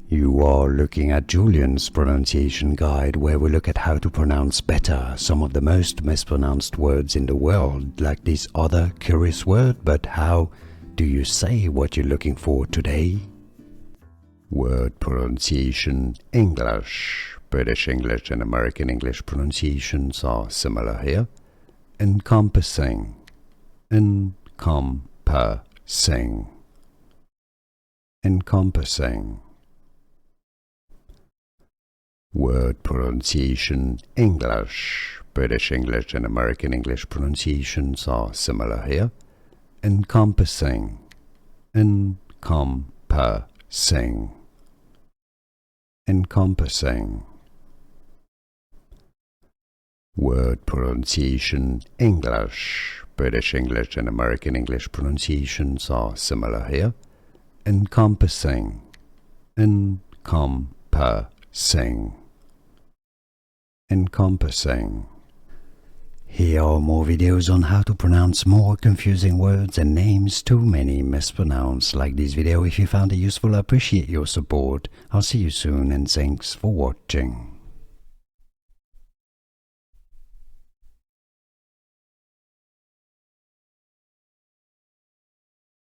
You are looking at Julian's pronunciation guide, where we look at how to pronounce better some of the most mispronounced words in the world, like this other curious word. But how do you say what you're looking for today? Word pronunciation English. British English and American English pronunciations are similar here. Encompassing. Encompassing. Encompassing. Word pronunciation English. British English and American English pronunciations are similar here. Encompassing. Encompassing. Encompassing. Word pronunciation English. British English and American English pronunciations are similar here. Encompassing. Encompassing. Encompassing. Here are more videos on how to pronounce more confusing words and names too many mispronounced. Like this video if you found it useful. I appreciate your support. I'll see you soon and thanks for watching.